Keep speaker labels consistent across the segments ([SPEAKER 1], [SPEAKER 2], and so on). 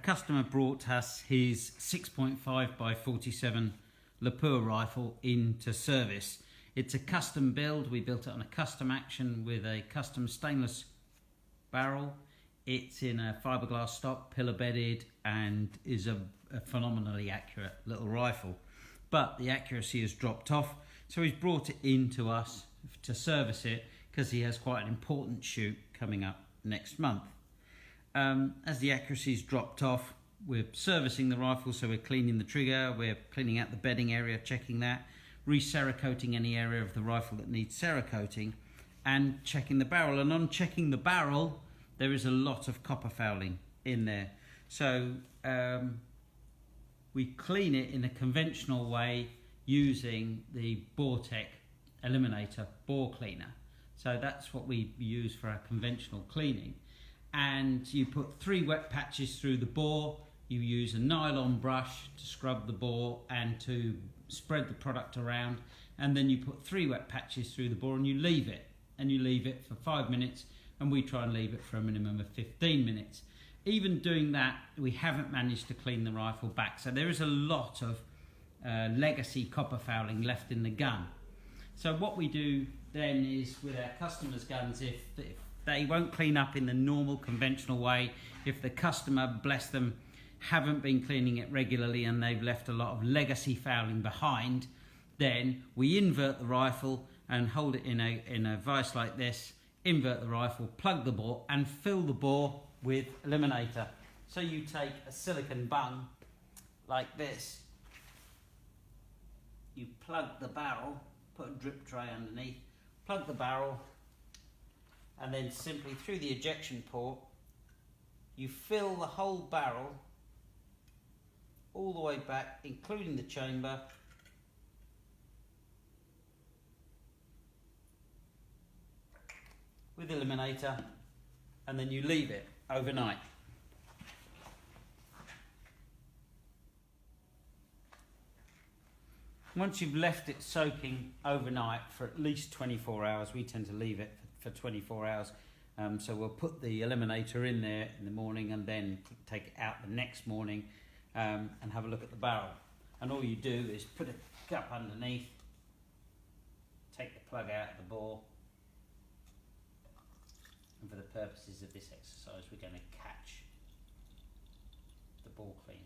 [SPEAKER 1] customer brought us his 6.5 by 47 Lapua rifle into service. It's a custom build. We built it on a custom action with a custom stainless barrel. It's in a fiberglass stock, pillar bedded, and is a phenomenally accurate little rifle. But the accuracy has dropped off, so he's brought it in to us to service it because he has quite an important shoot coming up next month. As the accuracy's dropped off, we're servicing the rifle, so we're cleaning the trigger, we're cleaning out the bedding area, checking that, re-cerakoting any area of the rifle that needs cerakoting, and checking the barrel. And on checking the barrel, there is a lot of copper fouling in there. So we clean it in a conventional way using the Boretec Eliminator bore cleaner. So that's what we use for our conventional cleaning. And you put 3 wet patches through the bore. You use a nylon brush to scrub the bore and to spread the product around. And then you put 3 wet patches through the bore and you leave it. And you leave it for 5 minutes, and we try and leave it for a minimum of 15 minutes. Even doing that, we haven't managed to clean the rifle back. So there is a lot of legacy copper fouling left in the gun. So what we do then is with our customers' guns, if they won't clean up in the normal conventional way, if the customer, bless them, haven't been cleaning it regularly and they've left a lot of legacy fouling behind, then we invert the rifle and hold it in a vise like this, invert the rifle, plug the bore and fill the bore with Eliminator. So you take a silicon bung like this, you plug the barrel, put a drip tray underneath, plug the barrel, and then simply through the ejection port you fill the whole barrel all the way back, including the chamber, with Eliminator, and then you leave it overnight. Once you've left it soaking overnight for at least 24 hours, we tend to leave it for 24 hours, so we'll put the Eliminator in there in the morning and then take it out the next morning and have a look at the barrel. And all you do is put a cup underneath, take the plug out of the bore, and for the purposes of this exercise we're going to catch the bore cleaner.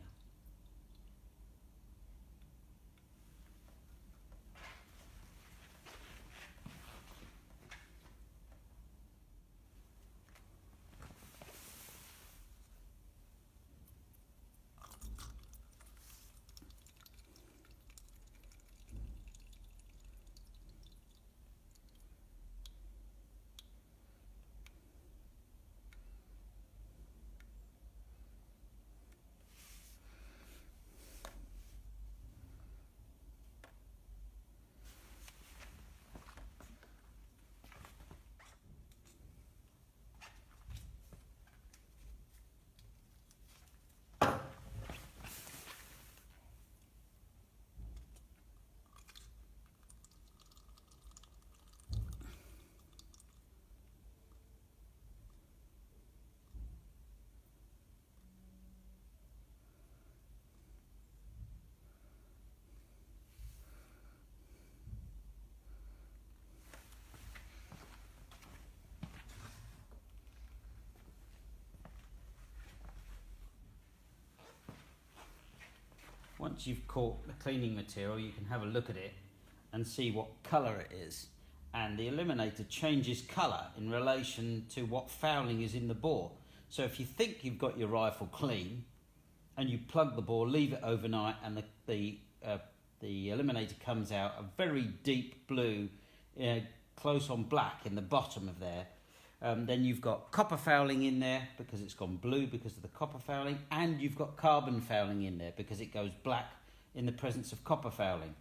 [SPEAKER 1] Once you've caught the cleaning material, you can have a look at it and see what colour it is. And the Eliminator changes colour in relation to what fouling is in the bore. So if you think you've got your rifle clean and you plug the bore, leave it overnight, and the Eliminator comes out a very deep blue, close on black in the bottom of there, then you've got copper fouling in there because it's gone blue because of the copper fouling, and you've got carbon fouling in there because it goes black in the presence of copper fouling.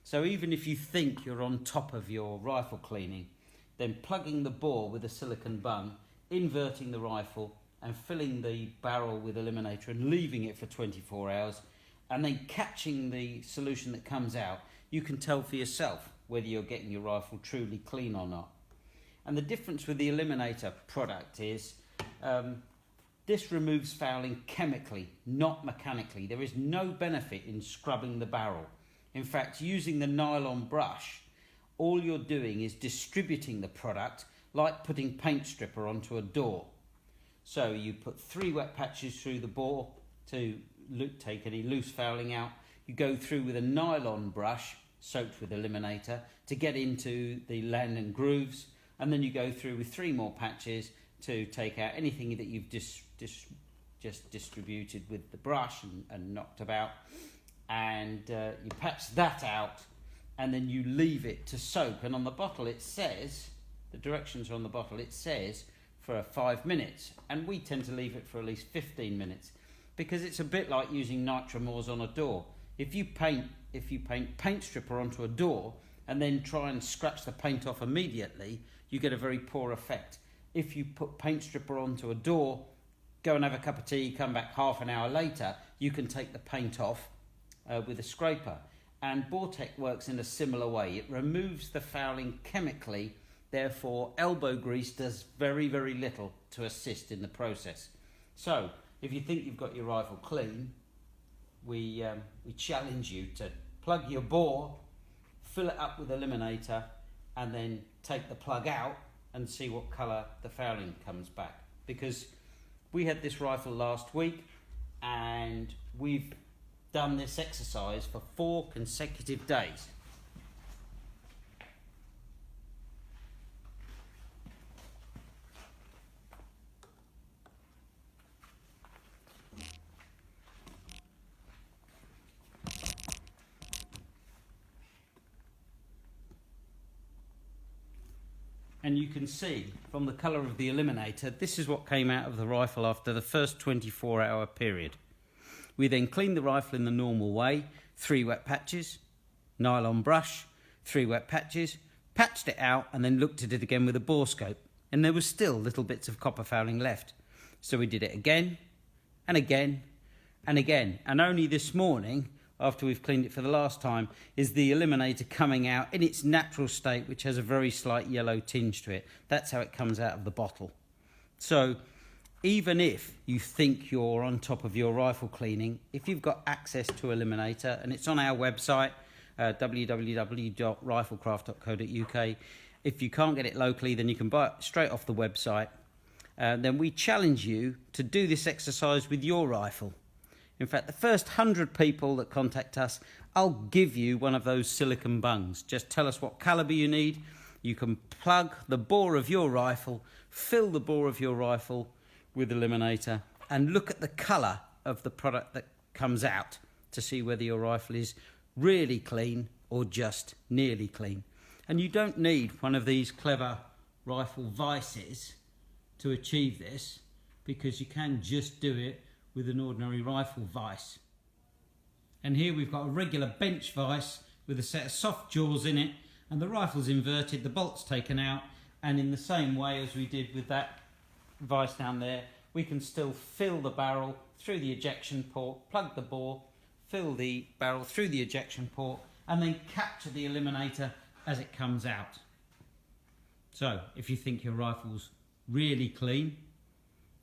[SPEAKER 1] So even if you think you're on top of your rifle cleaning, then plugging the bore with a silicon bung, inverting the rifle and filling the barrel with Eliminator and leaving it for 24 hours and then catching the solution that comes out, you can tell for yourself whether you're getting your rifle truly clean or not. And the difference with the Eliminator product is This removes fouling chemically, not mechanically. There is no benefit in scrubbing the barrel. In fact, using the nylon brush, all you're doing is distributing the product like putting paint stripper onto a door. So you put 3 wet patches through the bore to take any loose fouling out. You go through with a nylon brush soaked with eliminator to get into the land and grooves, and then you go through with 3 more patches to take out anything that you've just distributed with the brush and knocked about, and you patch that out, and then you leave it to soak. And on the bottle it says, the directions are on the bottle, it says for 5 minutes, and we tend to leave it for at least 15 minutes because it's a bit like using Nitromoors on a door. If you paint paint stripper onto a door and then try and scratch the paint off immediately, you get a very poor effect. If you put paint stripper onto a door, go and have a cup of tea, come back half an hour later, you can take the paint off with a scraper. And Bortec works in a similar way. It removes the fouling chemically, therefore elbow grease does very, very little to assist in the process. So, if you think you've got your rifle clean, we challenge you to plug your bore, fill it up with eliminator, and then take the plug out and see what colour the fouling comes back. Because we had this rifle last week and we've done this exercise for 4 consecutive days. And you can see from the colour of the eliminator, this is what came out of the rifle after the first 24-hour period. We then cleaned the rifle in the normal way, 3 wet patches, nylon brush, 3 wet patches, patched it out and then looked at it again with a bore scope. And there was still little bits of copper fouling left. So we did it again and again and again. And only this morning, after we've cleaned it for the last time, is the eliminator coming out in its natural state, which has a very slight yellow tinge to it. That's how it comes out of the bottle. So even if you think you're on top of your rifle cleaning, if you've got access to eliminator, and it's on our website, www.riflecraft.co.uk, if you can't get it locally, then you can buy it straight off the website. Then we challenge you to do this exercise with your rifle. In fact, the first 100 people that contact us, I'll give you one of those silicone bungs. Just tell us what calibre you need. You can plug the bore of your rifle, fill the bore of your rifle with eliminator, and look at the colour of the product that comes out to see whether your rifle is really clean or just nearly clean. And you don't need one of these clever rifle vices to achieve this, because you can just do it with an ordinary rifle vise. And here we've got a regular bench vise with a set of soft jaws in it, and the rifle's inverted, the bolt's taken out, and in the same way as we did with that vise down there, we can still fill the barrel through the ejection port, plug the bore, fill the barrel through the ejection port, and then capture the eliminator as it comes out. So if you think your rifle's really clean,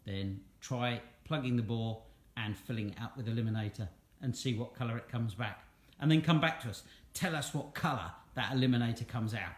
[SPEAKER 1] then try plugging the bore and filling it up with eliminator and see what colour it comes back. And then come back to us. Tell us what colour that eliminator comes out.